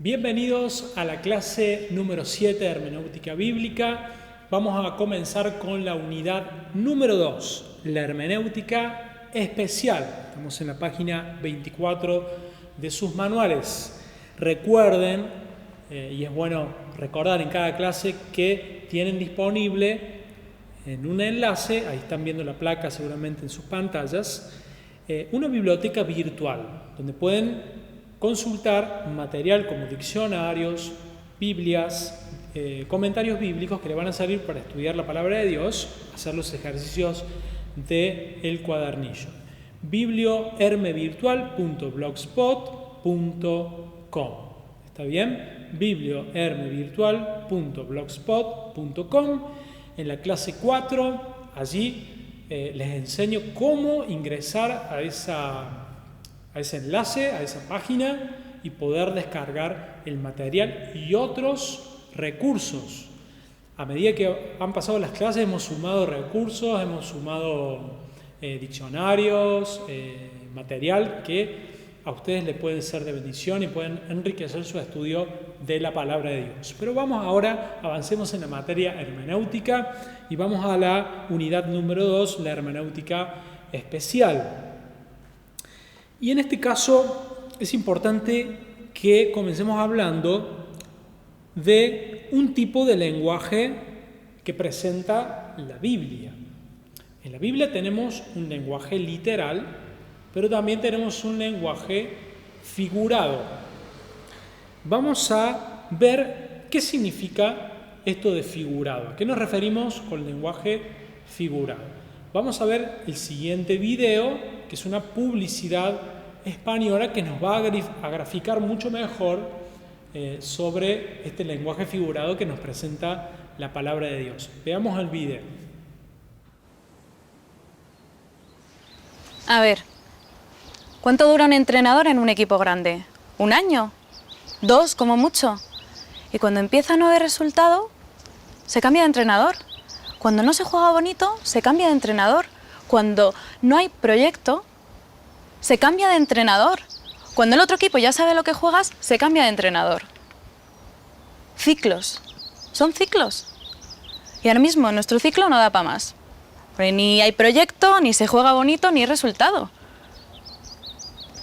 Bienvenidos a la clase número 7 de Hermenéutica Bíblica. Vamos a comenzar con la unidad número 2, la hermenéutica especial. Estamos en la página 24 de sus manuales. Recuerden, y es bueno recordar en cada clase, que tienen disponible en un enlace, ahí están viendo la placa seguramente en sus pantallas, una biblioteca virtual, donde pueden consultar material como diccionarios, Biblias, comentarios bíblicos que le van a servir para estudiar la palabra de Dios, hacer los ejercicios del cuadernillo. bibliohermevirtual.blogspot.com. ¿Está bien? bibliohermevirtual.blogspot.com. En la clase 4, allí les enseño cómo ingresar a ese enlace, a esa página y poder descargar el material y otros recursos. A medida que han pasado las clases hemos sumado recursos, hemos sumado diccionarios, material que a ustedes les pueden ser de bendición y pueden enriquecer su estudio de la palabra de Dios. Pero vamos ahora, avancemos en la materia hermenéutica y vamos a la unidad número 2, la hermenéutica especial. Y en este caso es importante que comencemos hablando de un tipo de lenguaje que presenta la Biblia. En la Biblia tenemos un lenguaje literal, pero también tenemos un lenguaje figurado. Vamos a ver qué significa esto de figurado. ¿A qué nos referimos con lenguaje figurado? Vamos a ver el siguiente video, que es una publicidad española que nos va a graficar mucho mejor sobre este lenguaje figurado que nos presenta la palabra de Dios. Veamos el video. A ver, ¿cuánto dura un entrenador en un equipo grande? ¿Un año? ¿2 como mucho? Y cuando empieza a no haber resultado, se cambia de entrenador. Cuando no se juega bonito, se cambia de entrenador. Cuando no hay proyecto, se cambia de entrenador. Cuando el otro equipo ya sabe lo que juegas, se cambia de entrenador. Ciclos. Son ciclos. Y ahora mismo nuestro ciclo no da para más. Porque ni hay proyecto, ni se juega bonito, ni hay resultado.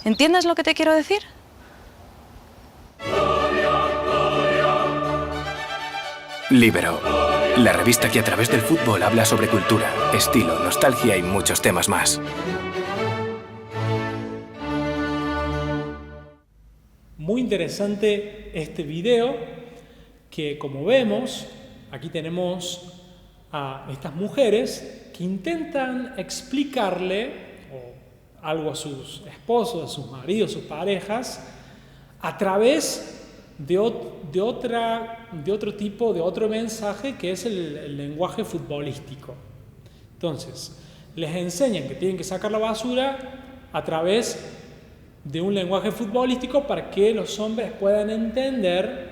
¿Entiendes lo que te quiero decir? Líbero, la revista que a través del fútbol habla sobre cultura, estilo, nostalgia y muchos temas más. Muy interesante este video que, como vemos, aquí tenemos a estas mujeres que intentan explicarle algo a sus esposos, a sus maridos, a sus parejas, a través de otro mensaje que es el lenguaje futbolístico. Entonces, les enseñan que tienen que sacar la basura a través de un lenguaje futbolístico para que los hombres puedan entender,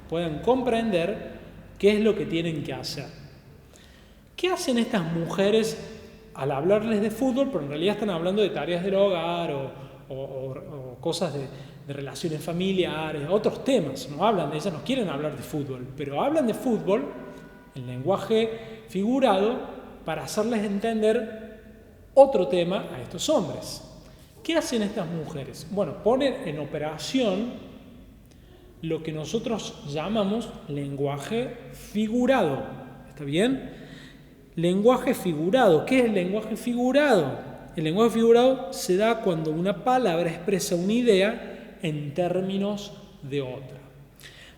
puedan comprender qué es lo que tienen que hacer. ¿Qué hacen estas mujeres al hablarles de fútbol? Pero en realidad están hablando de tareas del hogar o cosas de relaciones familiares, otros temas. No hablan de ellas, no quieren hablar de fútbol, pero hablan de fútbol en lenguaje figurado para hacerles entender otro tema a estos hombres. ¿Qué hacen estas mujeres? Bueno, ponen en operación lo que nosotros llamamos lenguaje figurado. ¿Está bien? Lenguaje figurado. ¿Qué es el lenguaje figurado? El lenguaje figurado se da cuando una palabra expresa una idea en términos de otra.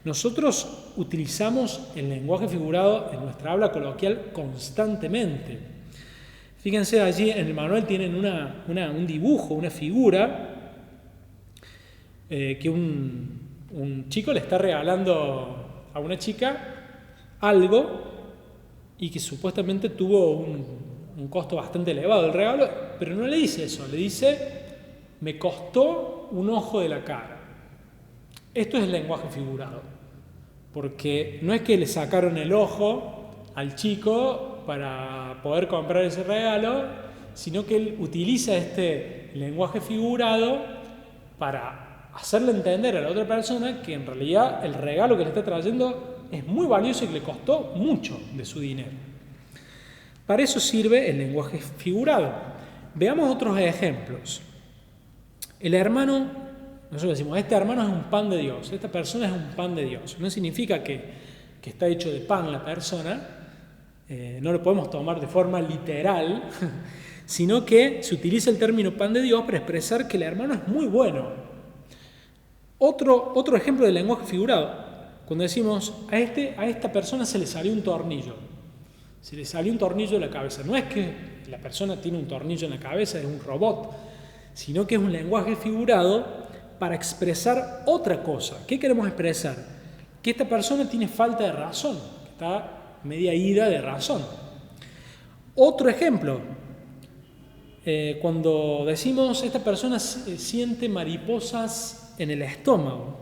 Nosotros utilizamos el lenguaje figurado en nuestra habla coloquial constantemente. Fíjense, allí en el manual tienen un dibujo, una figura que un chico le está regalando a una chica algo y que supuestamente tuvo un costo bastante elevado el regalo, pero no le dice eso, le dice: me costó un ojo de la cara. Esto es el lenguaje figurado, porque no es que le sacaron el ojo al chico para poder comprar ese regalo, sino que él utiliza este lenguaje figurado para hacerle entender a la otra persona que en realidad el regalo que le está trayendo es muy valioso y que le costó mucho de su dinero. Para eso sirve el lenguaje figurado. Veamos otros ejemplos. El hermano, nosotros decimos, este hermano es un pan de Dios, esta persona es un pan de Dios. No significa que está hecho de pan la persona, no lo podemos tomar de forma literal, sino que se utiliza el término pan de Dios para expresar que el hermano es muy bueno. Otro ejemplo del lenguaje figurado, cuando decimos a esta persona se le salió un tornillo, se le salió un tornillo de la cabeza. No es que la persona tiene un tornillo en la cabeza, es un robot, sino que es un lenguaje figurado para expresar otra cosa. ¿Qué queremos expresar? Que esta persona tiene falta de razón, que está media ida de razón. Otro ejemplo, cuando decimos esta persona siente mariposas en el estómago,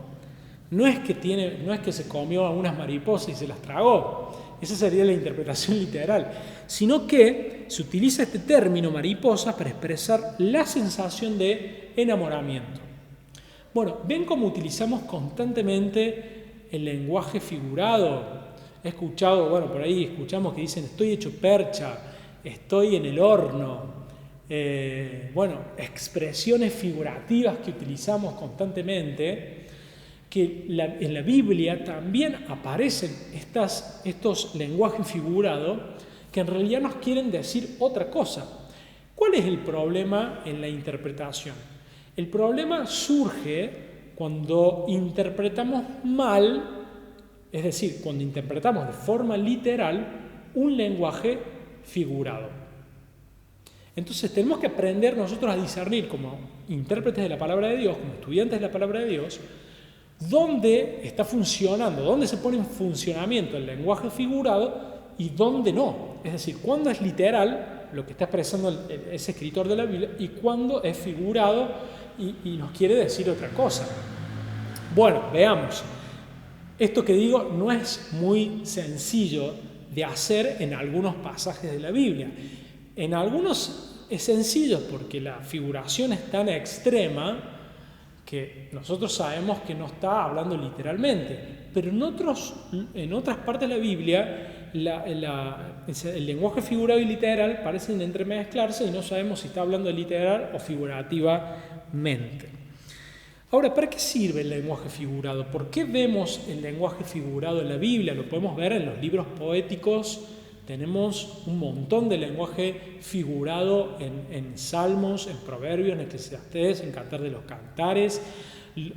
no es que se comió algunas mariposas y se las tragó, esa sería la interpretación literal, sino que se utiliza este término mariposas para expresar la sensación de enamoramiento. Bueno, ven cómo utilizamos constantemente el lenguaje figurado. He escuchado, por ahí escuchamos que dicen estoy hecho percha, estoy en el horno. Expresiones figurativas que utilizamos constantemente, que en la Biblia también aparecen estos lenguajes figurados que en realidad nos quieren decir otra cosa. ¿Cuál es el problema en la interpretación? El problema surge cuando interpretamos mal, es decir, cuando interpretamos de forma literal un lenguaje figurado. Entonces tenemos que aprender nosotros a discernir como intérpretes de la palabra de Dios, como estudiantes de la palabra de Dios, dónde está funcionando, dónde se pone en funcionamiento el lenguaje figurado y dónde no. Es decir, cuándo es literal lo que está expresando ese escritor de la Biblia y cuándo es figurado y nos quiere decir otra cosa. Bueno, veamos. Esto que digo no es muy sencillo de hacer en algunos pasajes de la Biblia. En algunos es sencillo porque la figuración es tan extrema que nosotros sabemos que no está hablando literalmente, pero en otras partes de la Biblia el lenguaje figurado y literal parecen entremezclarse y no sabemos si está hablando literal o figurativamente. Ahora, ¿para qué sirve el lenguaje figurado? ¿Por qué vemos el lenguaje figurado en la Biblia? Lo podemos ver en los libros poéticos. Tenemos un montón de lenguaje figurado en Salmos, en Proverbios, en Eclesiastés, en Cantar de los Cantares.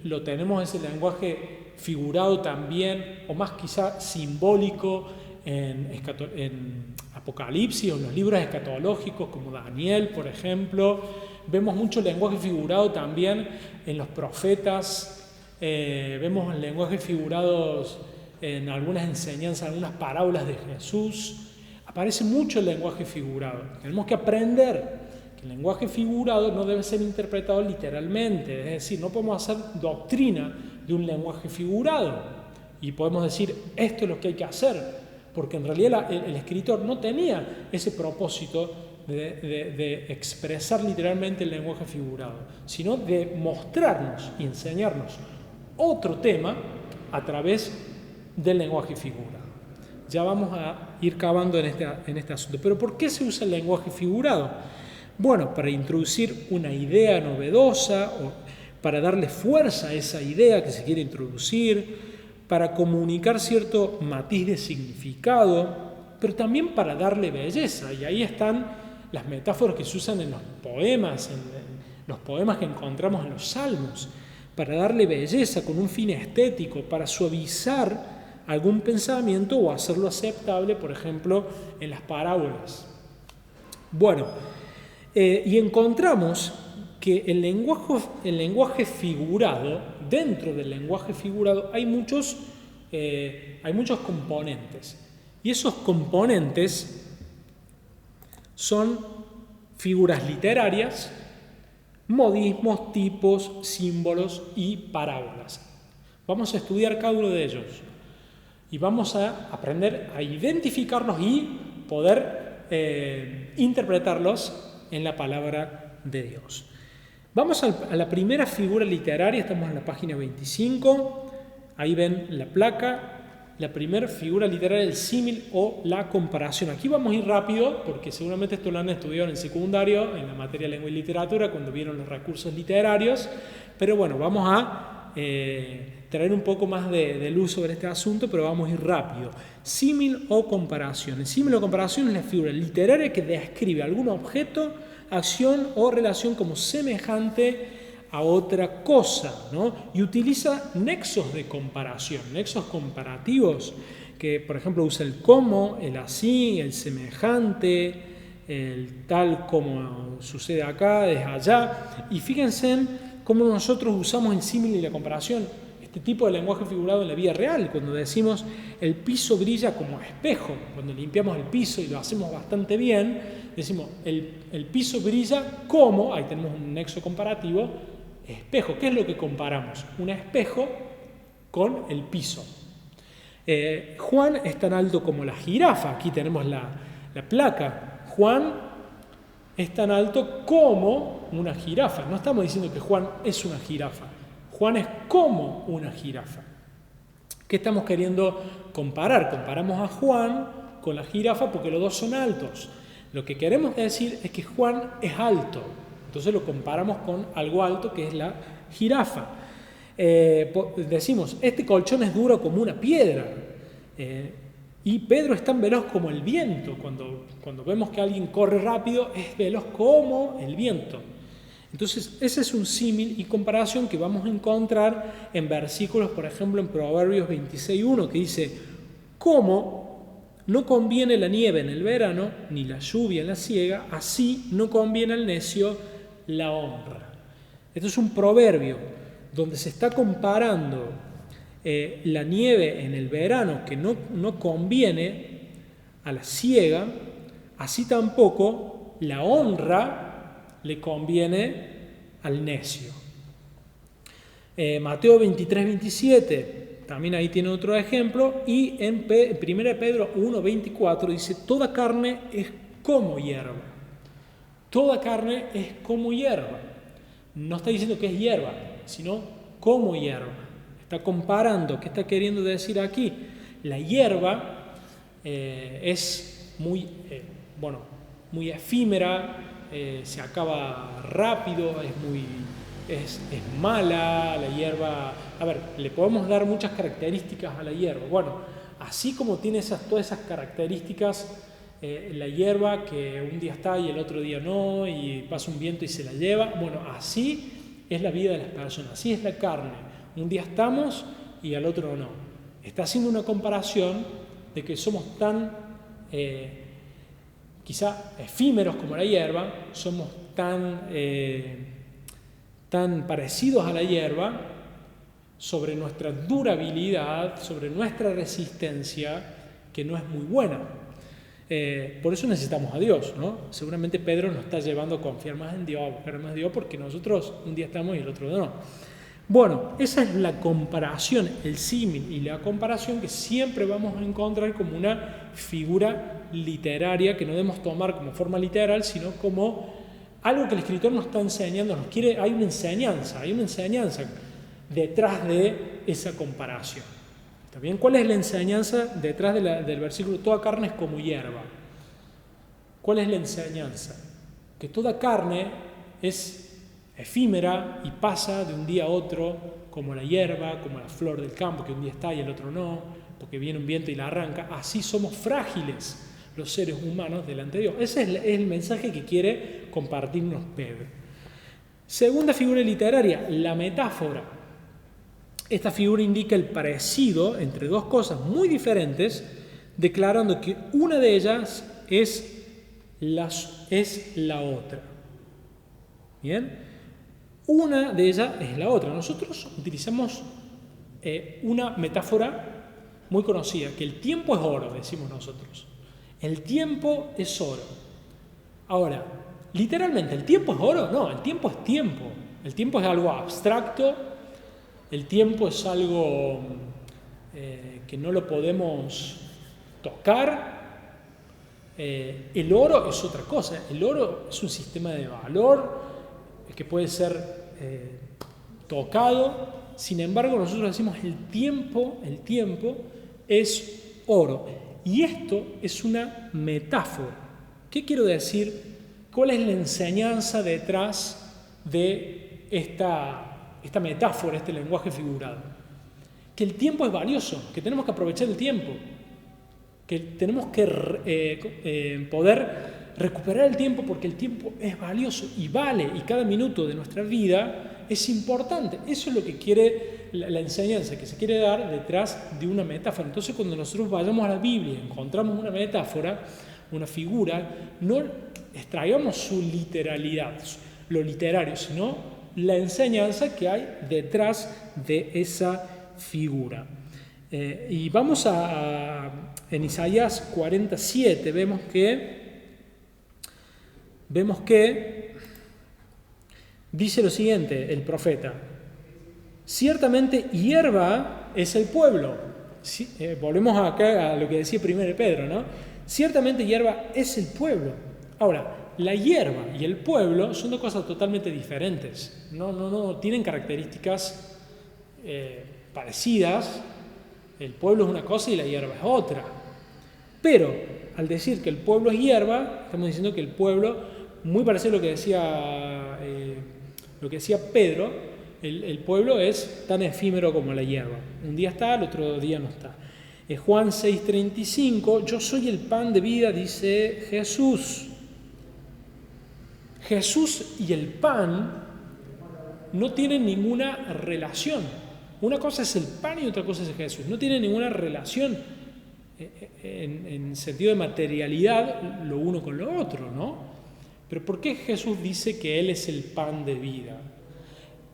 Lo tenemos ese lenguaje figurado también, o más quizá simbólico, en Apocalipsis o en los libros escatológicos como Daniel, por ejemplo. Vemos mucho lenguaje figurado también en los profetas. Vemos lenguajes figurados en algunas enseñanzas, algunas parábolas de Jesús. Aparece mucho el lenguaje figurado. Tenemos que aprender que el lenguaje figurado no debe ser interpretado literalmente, es decir, no podemos hacer doctrina de un lenguaje figurado y podemos decir esto es lo que hay que hacer, porque en realidad el escritor no tenía ese propósito de expresar literalmente el lenguaje figurado, sino de mostrarnos y enseñarnos otro tema a través del lenguaje figurado. Ya vamos a ir cavando en este asunto. ¿Pero por qué se usa el lenguaje figurado? Bueno, para introducir una idea novedosa o para darle fuerza a esa idea que se quiere introducir, para comunicar cierto matiz de significado, pero también para darle belleza. Y ahí están las metáforas que se usan en los poemas, en los poemas que encontramos en los salmos, para darle belleza con un fin estético, para suavizar algún pensamiento o hacerlo aceptable, por ejemplo, en las parábolas. Bueno, y encontramos que el lenguaje figurado, dentro del lenguaje figurado hay muchos componentes. Y esos componentes son figuras literarias, modismos, tipos, símbolos y parábolas. Vamos a estudiar cada uno de ellos y vamos a aprender a identificarlos y poder interpretarlos en la palabra de Dios. Vamos a la primera figura literaria, estamos en la página 25, ahí ven la placa. La primera figura literaria, el símil o la comparación. Aquí vamos a ir rápido, porque seguramente esto lo han estudiado en el secundario, en la materia de lengua y literatura, cuando vieron los recursos literarios. Pero bueno, vamos a traer un poco más de luz sobre este asunto, pero vamos a ir rápido. Símil o comparación. El símil o comparación es la figura literaria que describe algún objeto, acción o relación como semejante a otra cosa, ¿no? Y utiliza nexos de comparación, nexos comparativos, que por ejemplo usa el como, el así, el semejante, el tal como sucede acá, es allá. Y fíjense en cómo nosotros usamos el símil y la comparación, este tipo de lenguaje figurado en la vida real, cuando decimos el piso brilla como espejo, cuando limpiamos el piso y lo hacemos bastante bien, decimos el piso brilla como, ahí tenemos un nexo comparativo, espejo. ¿Qué es lo que comparamos? Un espejo con el piso. Juan es tan alto como la jirafa. Aquí tenemos la placa. Juan es tan alto como una jirafa. No estamos diciendo que Juan es una jirafa. Juan es como una jirafa. ¿Qué estamos queriendo comparar? Comparamos a Juan con la jirafa porque los dos son altos. Lo que queremos decir es que Juan es alto. Entonces lo comparamos con algo alto que es la jirafa. Decimos, este colchón es duro como una piedra. Y Pedro es tan veloz como el viento. Cuando vemos que alguien corre rápido, es veloz como el viento. Entonces, ese es un símil y comparación que vamos a encontrar en versículos, por ejemplo, en Proverbios 26:1, que dice, ¿cómo no conviene la nieve en el verano, ni la lluvia en la siega? Así no conviene al necio la honra. Esto es un proverbio donde se está comparando la nieve en el verano, que no conviene a la siega, así tampoco la honra le conviene al necio. Mateo 23:27, también ahí tiene otro ejemplo, y en 1 Pedro 1:24 dice, toda carne es como hierba. Toda carne es como hierba. No está diciendo que es hierba, sino como hierba. Está comparando. ¿Qué está queriendo decir aquí? La hierba es muy efímera, se acaba rápido, es mala. La hierba, a ver, le podemos dar muchas características a la hierba. Bueno, así como tiene todas esas características, la hierba que un día está y el otro día no, y pasa un viento y se la lleva. Bueno, así es la vida de las personas, así es la carne. Un día estamos y al otro no. Está haciendo una comparación de que somos tan, quizá efímeros como la hierba, somos tan parecidos a la hierba sobre nuestra durabilidad, sobre nuestra resistencia, que no es muy buena. Por eso necesitamos a Dios, ¿no? Seguramente Pedro nos está llevando a confiar más en Dios, a buscar más en Dios, porque nosotros un día estamos y el otro no. Bueno, esa es la comparación, el símil y la comparación que siempre vamos a encontrar como una figura literaria que no debemos tomar como forma literal, sino como algo que el escritor nos está enseñando, hay una enseñanza detrás de esa comparación. ¿Está bien? ¿Cuál es la enseñanza detrás del versículo? Toda carne es como hierba. ¿Cuál es la enseñanza? Que toda carne es efímera y pasa de un día a otro, como la hierba, como la flor del campo, que un día está y el otro no, porque viene un viento y la arranca. Así somos frágiles los seres humanos delante de Dios. Ese es el mensaje que quiere compartirnos Pedro. Segunda figura literaria, la metáfora. Esta figura indica el parecido entre dos cosas muy diferentes, declarando que una de ellas es la otra. ¿Bien? Una de ellas es la otra. Nosotros utilizamos una metáfora muy conocida, que el tiempo es oro, decimos nosotros. El tiempo es oro. Ahora, literalmente, ¿el tiempo es oro? No, el tiempo es tiempo. El tiempo es algo abstracto. El tiempo es algo que no lo podemos tocar. El oro es otra cosa. El oro es un sistema de valor. que puede ser tocado. Sin embargo, nosotros decimos el tiempo es oro. Y esto es una metáfora. ¿Qué quiero decir? ¿Cuál es la enseñanza detrás de esta metáfora, este lenguaje figurado? Que el tiempo es valioso, que tenemos que aprovechar el tiempo, que tenemos que poder recuperar el tiempo, porque el tiempo es valioso y vale, y cada minuto de nuestra vida es importante. Eso es lo que quiere la enseñanza que se quiere dar detrás de una metáfora. Entonces, cuando nosotros vayamos a la Biblia y encontramos una metáfora, una figura, no extraigamos su literalidad, lo literario, sino la enseñanza que hay detrás de esa figura. Y vamos en Isaías 47, vemos que dice lo siguiente el profeta: ciertamente hierba es el pueblo. Volvemos acá a lo que decía primero Pedro, ¿no? Ciertamente hierba es el pueblo. Ahora, la hierba y el pueblo son dos cosas totalmente diferentes. No tienen características parecidas. El pueblo es una cosa y la hierba es otra. Pero al decir que el pueblo es hierba, estamos diciendo que el pueblo, muy parecido a lo que decía Pedro, el pueblo es tan efímero como la hierba. Un día está, el otro día no está. Juan 6:35, yo soy el pan de vida, dice Jesús. Jesús y el pan no tienen ninguna relación. Una cosa es el pan y otra cosa es Jesús. No tienen ninguna relación en sentido de materialidad lo uno con lo otro, ¿no? Pero ¿por qué Jesús dice que Él es el pan de vida?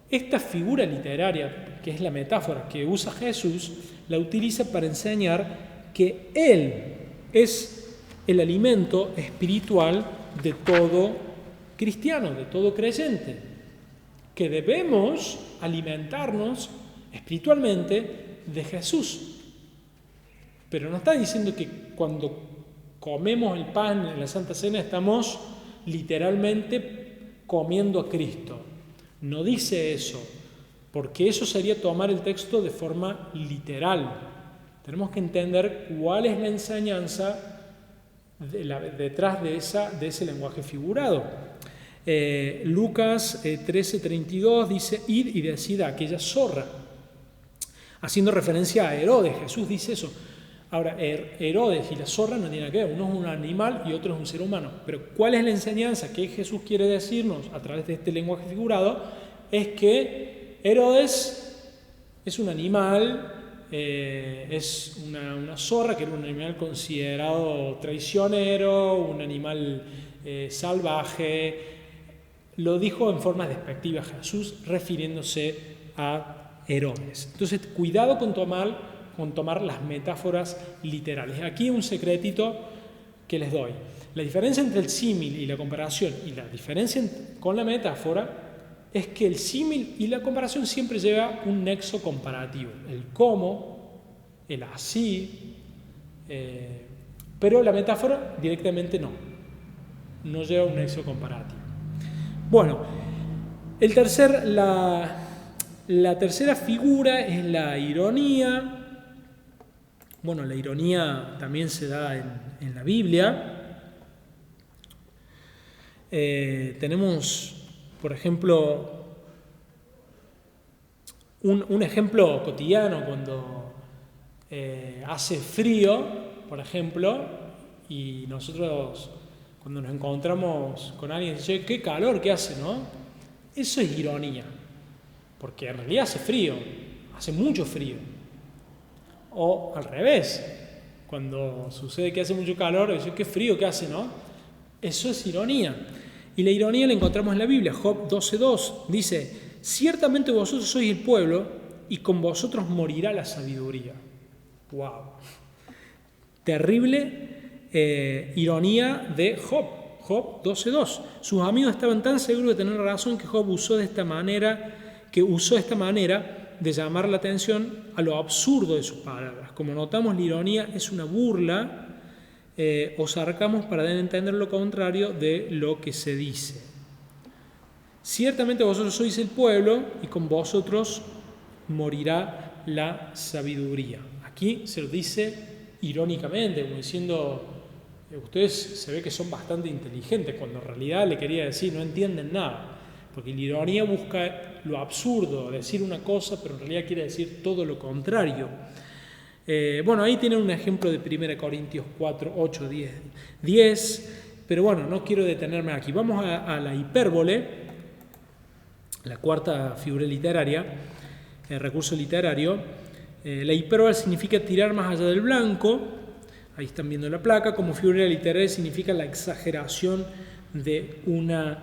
Esta figura literaria, que es la metáfora que usa Jesús, la utiliza para enseñar que Él es el alimento espiritual de todo cristiano, de todo creyente, que debemos alimentarnos espiritualmente de Jesús. Pero no está diciendo que cuando comemos el pan en la Santa Cena estamos literalmente comiendo a Cristo. No dice eso, porque eso sería tomar el texto de forma literal. Tenemos que entender cuál es la enseñanza detrás de ese lenguaje figurado. Lucas 13:32 dice: id y decid a aquella zorra, haciendo referencia a Herodes. Jesús dice eso. Ahora, Herodes y la zorra no tienen nada que ver, uno es un animal y otro es un ser humano. Pero ¿cuál es la enseñanza que Jesús quiere decirnos a través de este lenguaje figurado? Es que Herodes es un animal, es una zorra, que era un animal considerado traicionero, un animal salvaje. Lo dijo en forma despectiva Jesús, refiriéndose a Herodes. Entonces, cuidado con tomar las metáforas literales. Aquí un secretito que les doy. La diferencia entre el símil y la comparación, y la diferencia con la metáfora, es que el símil y la comparación siempre lleva un nexo comparativo. El cómo, el así, pero la metáfora directamente no lleva un nexo comparativo. Bueno, la tercera figura es la ironía. Bueno, la ironía también se da en la Biblia. Tenemos, por ejemplo, un ejemplo cotidiano cuando hace frío, por ejemplo, y nosotros cuando nos encontramos con alguien, dice: qué calor que hace, ¿no? Eso es ironía, porque en realidad hace frío, hace mucho frío. O al revés, cuando sucede que hace mucho calor, dice: qué frío que hace, ¿no? Eso es ironía. Y la ironía la encontramos en la Biblia. Job 12:2 dice: ciertamente vosotros sois el pueblo y con vosotros morirá la sabiduría. ¡Wow! Terrible ironía de Job. Job 12:2. Sus amigos estaban tan seguros de tener razón que Job usó esta manera de llamar la atención a lo absurdo de sus palabras. Como notamos, la ironía es una burla o sarcasmo para dar a entender lo contrario de lo que se dice. Ciertamente vosotros sois el pueblo y con vosotros morirá la sabiduría. Aquí se lo dice irónicamente, como diciendo, ustedes se ve que son bastante inteligentes, cuando en realidad le quería decir, no entienden nada. Porque la ironía busca lo absurdo, decir una cosa, pero en realidad quiere decir todo lo contrario. Bueno, ahí tienen un ejemplo de 1 Corintios 4, 8, 10, pero bueno, no quiero detenerme aquí. Vamos a la hipérbole, la cuarta figura literaria, el recurso literario. La hipérbole significa tirar más allá del blanco, ahí están viendo la placa. Como figura literaria significa la exageración de una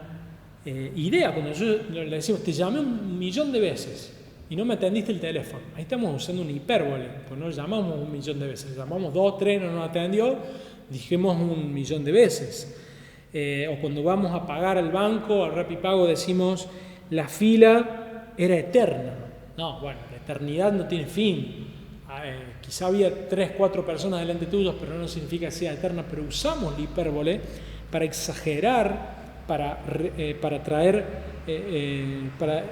idea. Cuando le decimos, te llamé 1.000.000 de veces y no me atendiste el teléfono, ahí estamos usando una hipérbole, pues no lo llamamos 1.000.000 de veces, lo llamamos 2, 3, no nos atendió, dijimos 1.000.000 de veces. O cuando vamos a pagar al banco, al Rapipago, decimos, la fila era eterna. No, bueno, la eternidad no tiene fin. Quizá había 3, 4 personas delante tuyos, pero no significa que sea eterna. Pero usamos la hipérbole para exagerar, para traer, para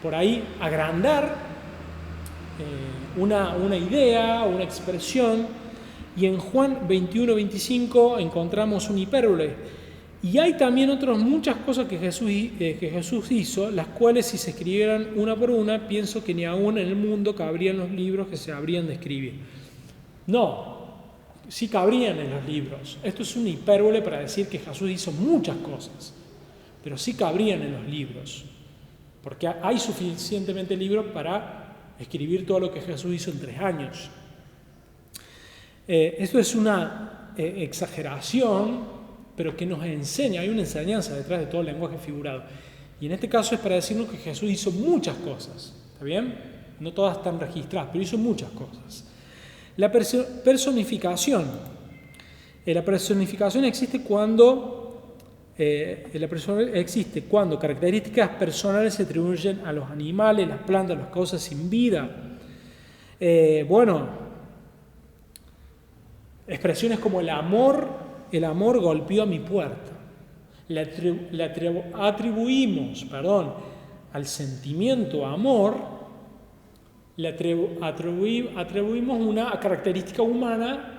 por ahí agrandar una idea, una expresión. Y en Juan 21, 25 encontramos una hipérbole. Y hay también muchas cosas que Jesús hizo, las cuales si se escribieran una por una, pienso que ni aún en el mundo cabrían los libros que se habrían de escribir. No, sí cabrían en los libros. Esto es una hipérbole para decir que Jesús hizo muchas cosas, pero sí cabrían en los libros, porque hay suficientemente libros para escribir todo lo que Jesús hizo en 3 años. Esto es una exageración, pero que nos enseña, hay una enseñanza detrás de todo el lenguaje figurado. Y en este caso es para decirnos que Jesús hizo muchas cosas, ¿está bien? No todas están registradas, pero hizo muchas cosas. La personificación. La personificación existe cuando características personales se atribuyen a los animales, las plantas, las cosas sin vida. Expresiones como el amor golpeó a mi puerta. Le atribuimos al sentimiento amor, le atribuimos una característica humana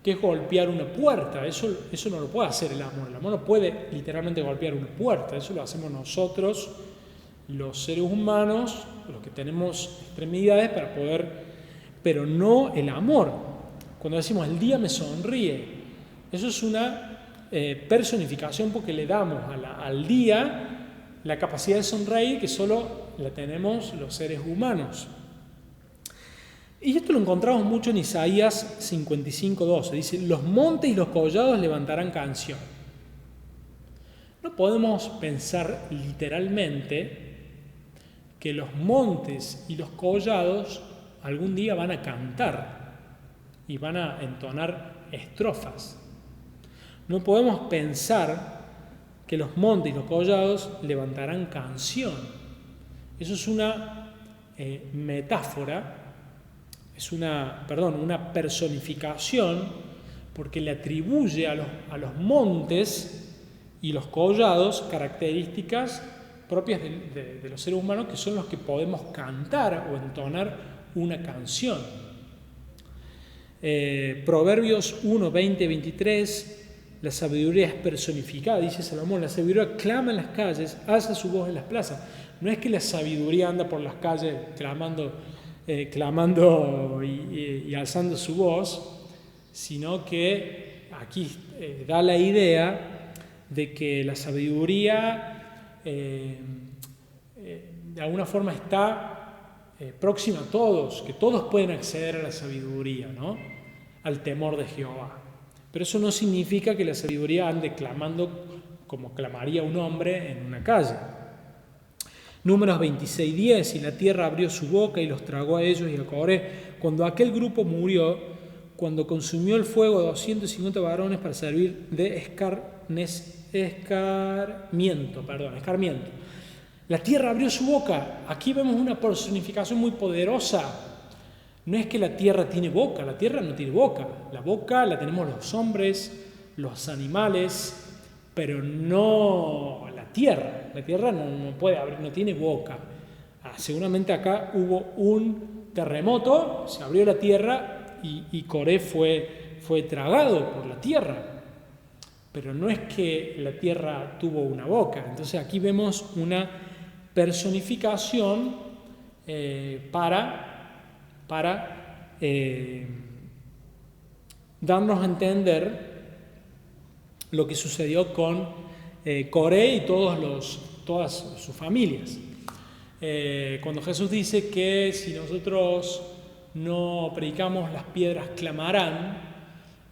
que es golpear una puerta. Eso no lo puede hacer el amor. El amor no puede literalmente golpear una puerta. Eso lo hacemos nosotros, los seres humanos, los que tenemos extremidades para poder, pero no el amor. Cuando decimos el día me sonríe, eso es una personificación porque le damos al día la capacidad de sonreír que solo la tenemos los seres humanos. Y esto lo encontramos mucho en Isaías 55:12. Dice, los montes y los collados levantarán canción. No podemos pensar literalmente que los montes y los collados algún día van a cantar y van a entonar estrofas. No podemos pensar que los montes y los collados levantarán canción. Eso es una metáfora, es una personificación, porque le atribuye a los montes y los collados características propias de los seres humanos, que son los que podemos cantar o entonar una canción. Proverbios 1, 20, 23, la sabiduría es personificada, dice Salomón, la sabiduría clama en las calles, alza su voz en las plazas. No es que la sabiduría anda por las calles clamando y alzando su voz, sino que aquí da la idea de que la sabiduría de alguna forma está próxima a todos, que todos pueden acceder a la sabiduría, ¿no? Al temor de Jehová. Pero eso no significa que la sabiduría ande clamando como clamaría un hombre en una calle. Números 26:10, y la tierra abrió su boca y los tragó a ellos y a Coré. Cuando aquel grupo murió, cuando consumió el fuego a 250 varones para servir de escarmiento. La tierra abrió su boca. Aquí vemos una personificación muy poderosa. No es que la tierra tiene boca, la tierra no tiene boca. La boca la tenemos los hombres, los animales, pero no la tierra. La tierra no puede abrir, no tiene boca. Seguramente acá hubo un terremoto, se abrió la tierra y Coré fue tragado por la tierra. Pero no es que la tierra tuvo una boca. Entonces aquí vemos una personificación para darnos a entender lo que sucedió con Coré y todas sus familias. Cuando Jesús dice que si nosotros no predicamos, las piedras clamarán,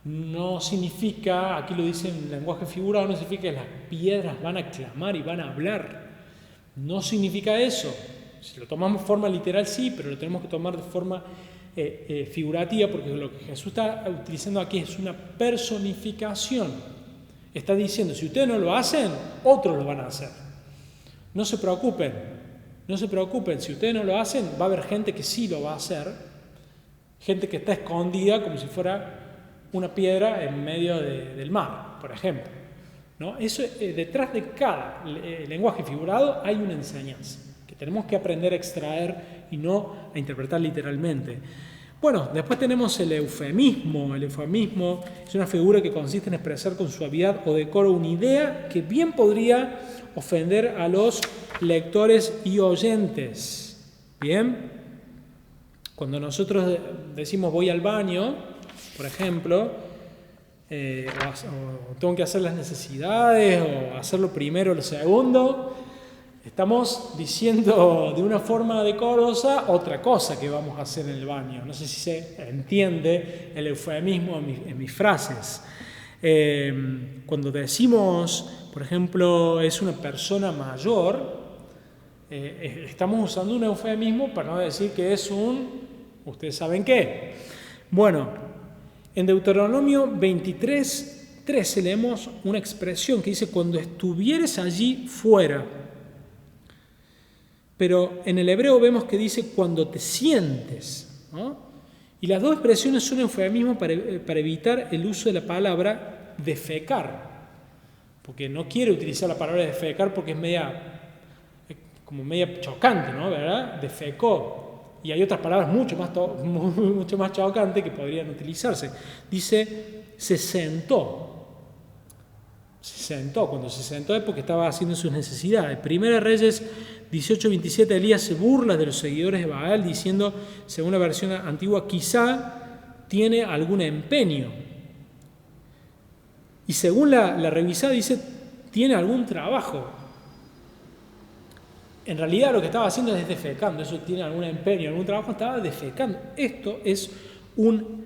no significa, aquí lo dice en lenguaje figurado, no significa que las piedras van a clamar y van a hablar. No significa eso. Si lo tomamos de forma literal, sí, pero lo tenemos que tomar de forma figurativa, porque lo que Jesús está utilizando aquí es una personificación. Está diciendo, si ustedes no lo hacen, otros lo van a hacer. No se preocupen, si ustedes no lo hacen, va a haber gente que sí lo va a hacer, gente que está escondida como si fuera una piedra en medio del mar, por ejemplo, ¿no? Eso, detrás de cada lenguaje figurado hay una enseñanza que tenemos que aprender a extraer y no a interpretar literalmente. Bueno, después tenemos el eufemismo. El eufemismo es una figura que consiste en expresar con suavidad o decoro una idea que bien podría ofender a los lectores y oyentes. Bien, cuando nosotros decimos voy al baño, por ejemplo, o tengo que hacer las necesidades, o hacerlo primero o lo segundo, estamos diciendo de una forma decorosa otra cosa que vamos a hacer en el baño. No sé si se entiende el eufemismo en mis frases. Cuando decimos, por ejemplo, es una persona mayor, estamos usando un eufemismo para no decir que es ¿ustedes saben qué? Bueno, en Deuteronomio 23:13 leemos una expresión que dice, cuando estuvieres allí fuera. Pero en el hebreo vemos que dice cuando te sientes, ¿no? Y las dos expresiones son eufemismos para evitar el uso de la palabra defecar, porque no quiere utilizar la palabra defecar porque es media chocante, ¿no? ¿Verdad? Defecó. Y hay otras palabras mucho más chocantes que podrían utilizarse. Dice se sentó. Cuando se sentó es porque estaba haciendo sus necesidades. Primera Reyes 18:27, Elías se burla de los seguidores de Baal diciendo, según la versión antigua, quizá tiene algún empeño. Y según la revisada dice, tiene algún trabajo. En realidad lo que estaba haciendo es defecando, eso tiene algún empeño, algún trabajo, estaba defecando. Esto es un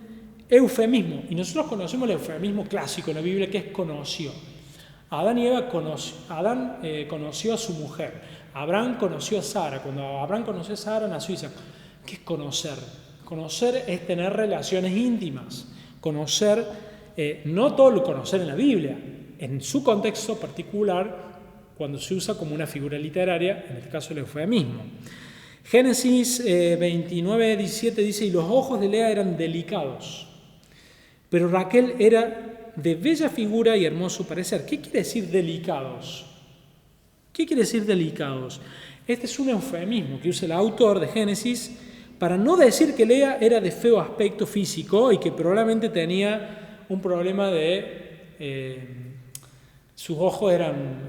eufemismo. Y nosotros conocemos el eufemismo clásico en la Biblia, que es conoció. Adán y Eva conoció a su mujer. Abraham conoció a Sara. Cuando Abraham conoció a Sara, nació Isaac. ¿Qué es conocer? Conocer es tener relaciones íntimas. Conocer, no todo lo conocer en la Biblia. En su contexto particular, cuando se usa como una figura literaria, en este caso el eufemismo. Génesis 29:17 dice, y los ojos de Lea eran delicados, pero Raquel era de bella figura y hermoso parecer. ¿Qué quiere decir delicados? ¿Qué quiere decir delicados? Este es un eufemismo que usa el autor de Génesis para no decir que Lea era de feo aspecto físico y que probablemente tenía un problema de... sus ojos eran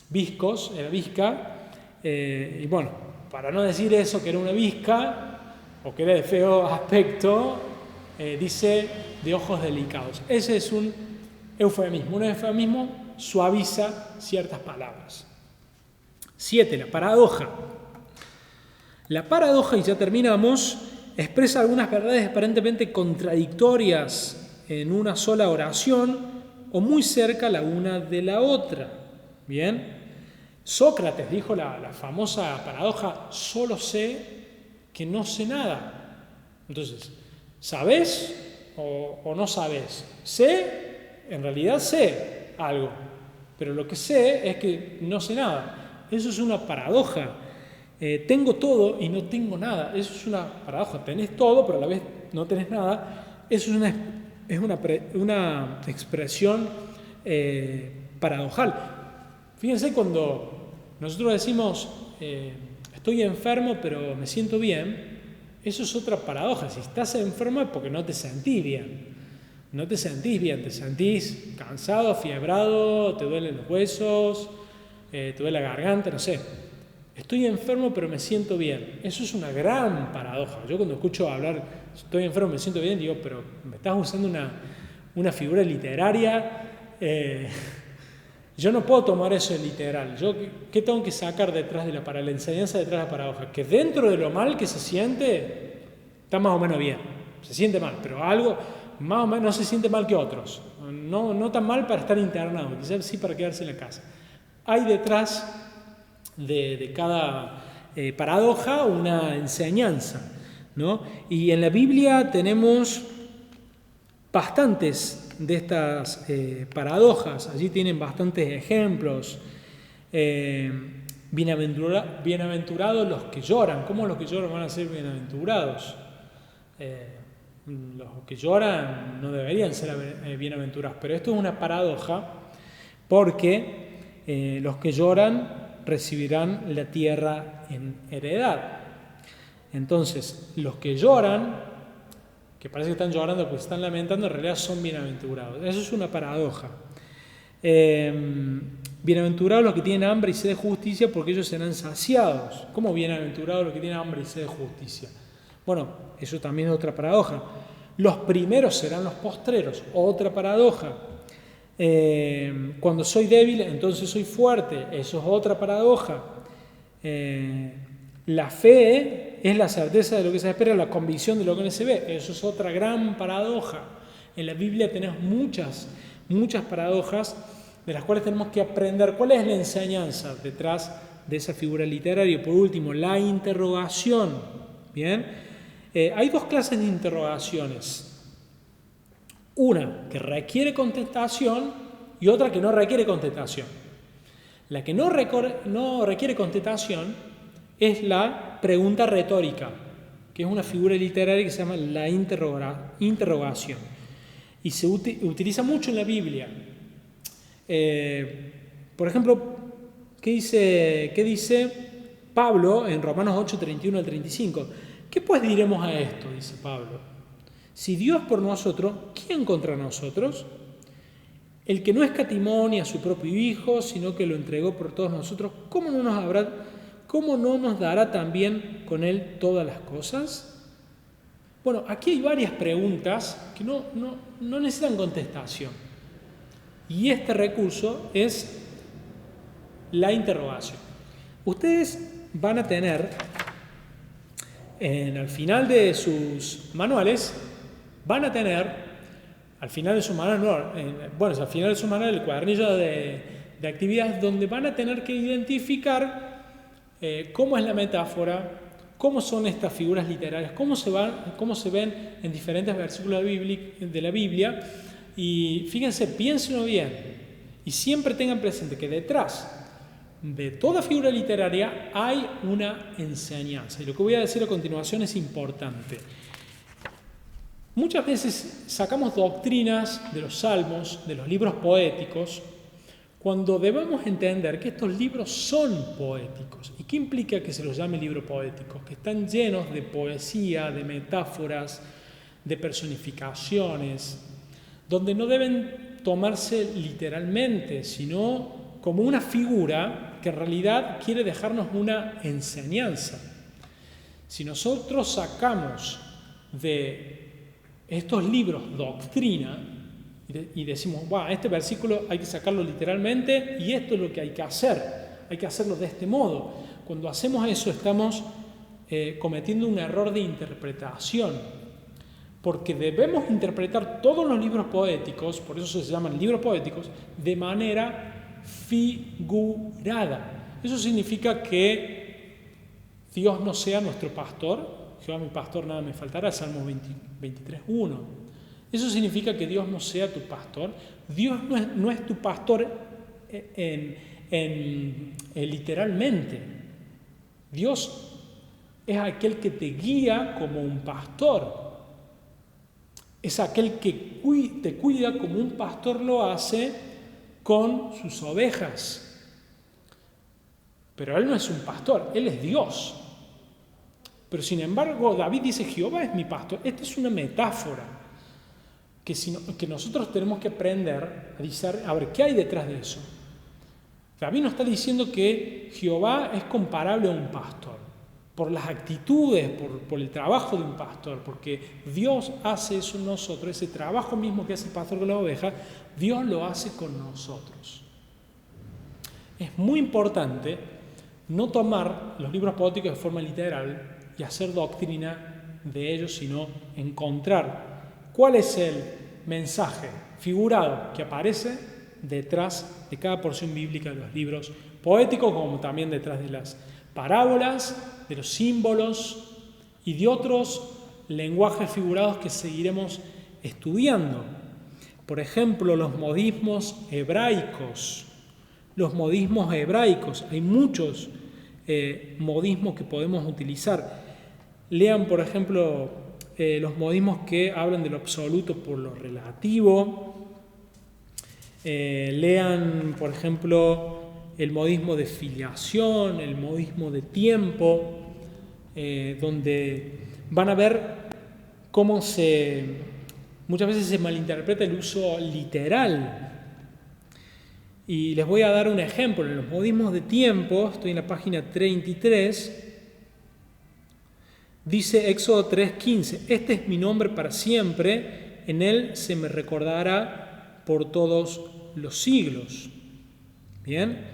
viscos, era visca, y bueno, para no decir eso, que era una visca o que era de feo aspecto, dice de ojos delicados. Ese es un eufemismo. Un eufemismo suaviza ciertas palabras. 7. La paradoja. La paradoja, y ya terminamos, expresa algunas verdades aparentemente contradictorias en una sola oración o muy cerca la una de la otra. Bien. Sócrates dijo la famosa paradoja, solo sé que no sé nada. Entonces, ¿sabés o no sabés? Sé, en realidad sé algo, pero lo que sé es que no sé nada. Eso es una paradoja. Tengo todo y no tengo nada. Eso es una paradoja. Tenés todo, pero a la vez no tenés nada. Eso es una expresión paradojal. Fíjense cuando nosotros decimos, estoy enfermo pero me siento bien, eso es otra paradoja. Si estás enfermo es porque no te sentís bien. No te sentís bien, te sentís cansado, afiebrado, te duelen los huesos, te duele la garganta, no sé. Estoy enfermo pero me siento bien. Eso es una gran paradoja. Yo cuando escucho hablar, estoy enfermo, me siento bien, digo, pero me estás usando una figura literaria. Yo no puedo tomar eso de literal. Yo, ¿qué tengo que sacar detrás de la enseñanza detrás de la paradoja? Que dentro de lo mal que se siente, está más o menos bien. Se siente mal, pero algo más o menos no se siente mal que otros. No tan mal para estar internado, quizás sí para quedarse en la casa. Hay detrás de cada paradoja una enseñanza, ¿no? Y en la Biblia tenemos bastantes de estas paradojas. Allí tienen bastantes ejemplos. Bienaventurados los que lloran. ¿Cómo los que lloran van a ser bienaventurados? Los que lloran no deberían ser bienaventurados, pero esto es una paradoja porque los que lloran recibirán la tierra en heredad. Entonces, los que lloran, que parece que están llorando porque se están lamentando, en realidad son bienaventurados. Eso es una paradoja. Bienaventurados los que tienen hambre y sed de justicia, porque ellos serán saciados. ¿Cómo bienaventurados los que tienen hambre y sed de justicia? Bueno, eso también es otra paradoja. Los primeros serán los postreros, otra paradoja. Cuando soy débil, entonces soy fuerte, eso es otra paradoja. La fe es la certeza de lo que se espera, la convicción de lo que no se ve, eso es otra gran paradoja. En la Biblia tenemos muchas paradojas de las cuales tenemos que aprender cuál es la enseñanza detrás de esa figura literaria. Y por último, la interrogación. Bien. Hay dos clases de interrogaciones. Una que requiere contestación y otra que no requiere contestación. La que no requiere contestación es la pregunta retórica, que es una figura literaria que se llama la interrogación. Y se utiliza mucho en la Biblia. Por ejemplo, ¿qué dice Pablo en Romanos 8, 31 al 35? ¿Qué pues diremos a esto? Dice Pablo. Si Dios por nosotros, ¿quién contra nosotros? El que no escatimó ni a su propio Hijo, sino que lo entregó por todos nosotros, ¿cómo no nos dará también con Él todas las cosas? Bueno, aquí hay varias preguntas que no necesitan contestación. Y este recurso es la interrogación. Ustedes van a tener, al final de sus manuales, al final de su manual, el cuadernillo de actividades, donde van a tener que identificar cómo es la metáfora, cómo son estas figuras literarias, cómo se ven en diferentes versículos de la Biblia. Y fíjense, piénsenlo bien y siempre tengan presente que detrás de toda figura literaria hay una enseñanza. Y lo que voy a decir a continuación es importante. Muchas veces sacamos doctrinas de los salmos, de los libros poéticos, cuando debemos entender que estos libros son poéticos. ¿Y qué implica que se los llame libros poéticos? Que están llenos de poesía, de metáforas, de personificaciones, donde no deben tomarse literalmente, sino como una figura que en realidad quiere dejarnos una enseñanza. Si nosotros sacamos de estos libros doctrina y decimos, este versículo hay que sacarlo literalmente y esto es lo que hay que hacerlo de este modo. Cuando hacemos eso estamos cometiendo un error de interpretación, porque debemos interpretar todos los libros poéticos, por eso se llaman libros poéticos, de manera figurada. Eso significa que Dios no sea nuestro pastor. Jehová mi pastor, nada me faltará, Salmo 23:1. Eso significa que Dios no sea tu pastor. Dios no es tu pastor literalmente. Dios es aquel que te guía como un pastor. Es aquel que te cuida como un pastor lo hace con sus ovejas. Pero él no es un pastor, él es Dios. Pero sin embargo, David dice, Jehová es mi pastor. Esta es una metáfora que nosotros tenemos que aprender a decir, a ver, ¿qué hay detrás de eso? David nos está diciendo que Jehová es comparable a un pastor, por las actitudes, por el trabajo de un pastor, porque Dios hace eso en nosotros, ese trabajo mismo que hace el pastor con la oveja, Dios lo hace con nosotros. Es muy importante no tomar los libros poéticos de forma literal y hacer doctrina de ellos, sino encontrar cuál es el mensaje figurado que aparece detrás de cada porción bíblica de los libros poéticos, como también detrás de las parábolas, de los símbolos y de otros lenguajes figurados que seguiremos estudiando. Por ejemplo, los modismos hebraicos. Hay muchos modismos que podemos utilizar. Lean, por ejemplo, los modismos que hablan de lo absoluto por lo relativo. Lean, por ejemplo, el modismo de filiación, el modismo de tiempo, donde van a ver cómo muchas veces se malinterpreta el uso literal. Y les voy a dar un ejemplo. En los modismos de tiempo, estoy en la página 33, dice Éxodo 3:15, este es mi nombre para siempre, en él se me recordará por todos los siglos. Bien,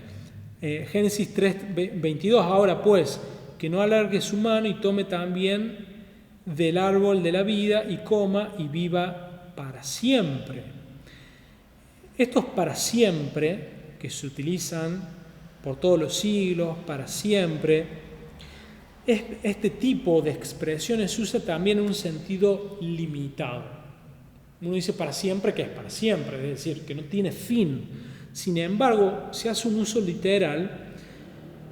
Génesis 3:22, ahora pues, que no alargue su mano y tome también del árbol de la vida y coma y viva para siempre. Estos para siempre, que se utilizan por todos los siglos, para siempre, este tipo de expresiones se usa también en un sentido limitado. Uno dice para siempre, que es para siempre, es decir, que no tiene fin. Sin embargo, se hace un uso literal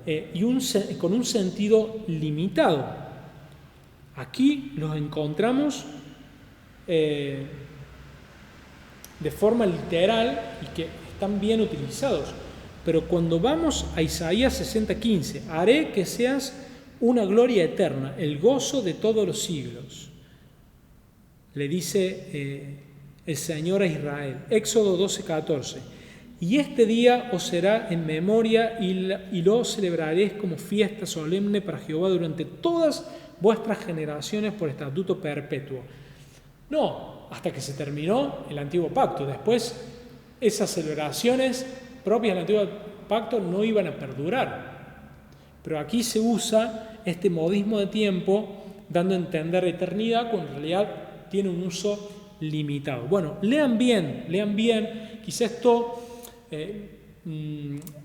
y con un sentido limitado. Aquí los encontramos de forma literal y que están bien utilizados. Pero cuando vamos a Isaías 60:15, haré que seas una gloria eterna, el gozo de todos los siglos, le dice el Señor a Israel. Éxodo 12:14, y este día os será en memoria y lo celebraréis como fiesta solemne para Jehová durante todas vuestras generaciones por estatuto perpetuo. No, hasta que se terminó el antiguo pacto. Después, esas celebraciones propias del antiguo pacto no iban a perdurar. Pero aquí se usa este modismo de tiempo, dando a entender eternidad, cuando en realidad tiene un uso limitado. Bueno, lean bien. Quizá esto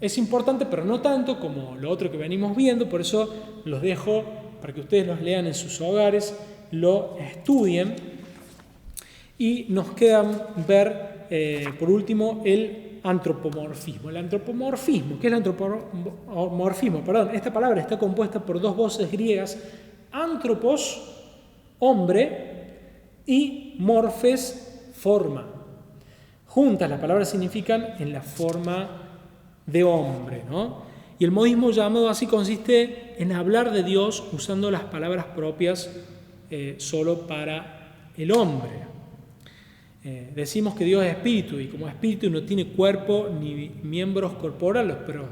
es importante, pero no tanto como lo otro que venimos viendo. Por eso los dejo para que ustedes los lean en sus hogares, lo estudien. Y nos queda ver, por último, el antropomorfismo. El antropomorfismo, ¿qué es el antropomorfismo? Esta palabra está compuesta por dos voces griegas, antropos, hombre, y morfes, forma. Juntas las palabras significan en la forma de hombre, ¿no? Y el modismo llamado así consiste en hablar de Dios usando las palabras propias solo para el hombre. Decimos que Dios es espíritu y como espíritu no tiene cuerpo ni miembros corporales, pero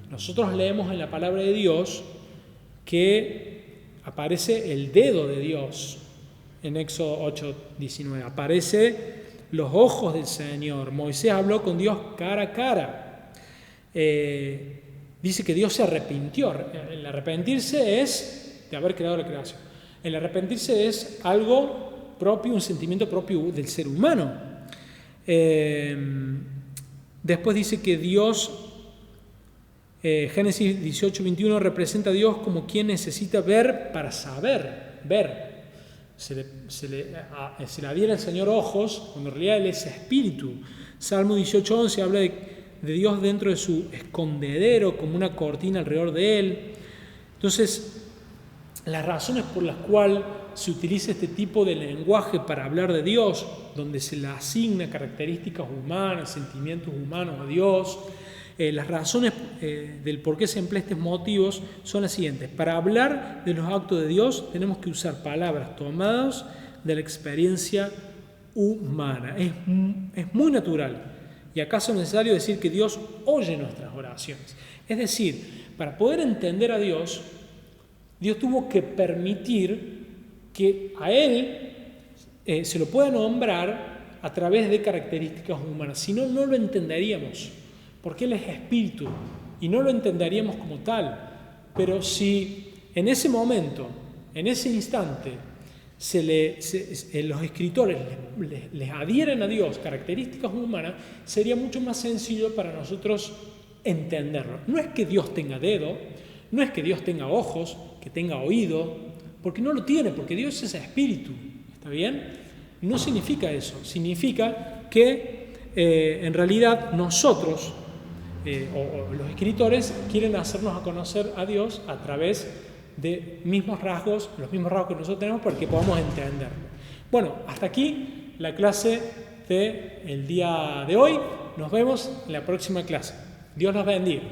nosotros leemos en la palabra de Dios que aparece el dedo de Dios en Éxodo 8:19. Aparece los ojos del Señor. Moisés habló con Dios cara a cara. Dice que Dios se arrepintió. El arrepentirse es de haber creado la creación. El arrepentirse es algo propio, un sentimiento propio del ser humano. Después dice que Dios, Génesis 18:21, representa a Dios como quien necesita ver para saber, ver. Se le adhiere al Señor ojos, cuando en realidad Él es espíritu. Salmo 18:11 habla de Dios dentro de su escondedero, como una cortina alrededor de Él. Entonces, las razones por las cuales se utiliza este tipo de lenguaje para hablar de Dios, donde se le asigna características humanas, sentimientos humanos a Dios, Las razones del por qué se emplean estos motivos son las siguientes. Para hablar de los actos de Dios tenemos que usar palabras tomadas de la experiencia humana. Es muy natural. Y acaso es necesario decir que Dios oye nuestras oraciones. Es decir, para poder entender a Dios, Dios tuvo que permitir que a Él se lo pueda nombrar a través de características humanas. Si no, no lo entenderíamos, porque Él es espíritu y no lo entenderíamos como tal. Pero si en ese momento, en ese instante, los escritores les adhieren a Dios características humanas, sería mucho más sencillo para nosotros entenderlo. No es que Dios tenga dedo, no es que Dios tenga ojos, que tenga oído, porque no lo tiene, porque Dios es espíritu. ¿Está bien? No significa eso. Significa que en realidad nosotros, o los escritores, quieren hacernos a conocer a Dios a través de los mismos rasgos que nosotros tenemos para que podamos entenderlo. Bueno, hasta aquí la clase del día de hoy. Nos vemos en la próxima clase. Dios los bendiga.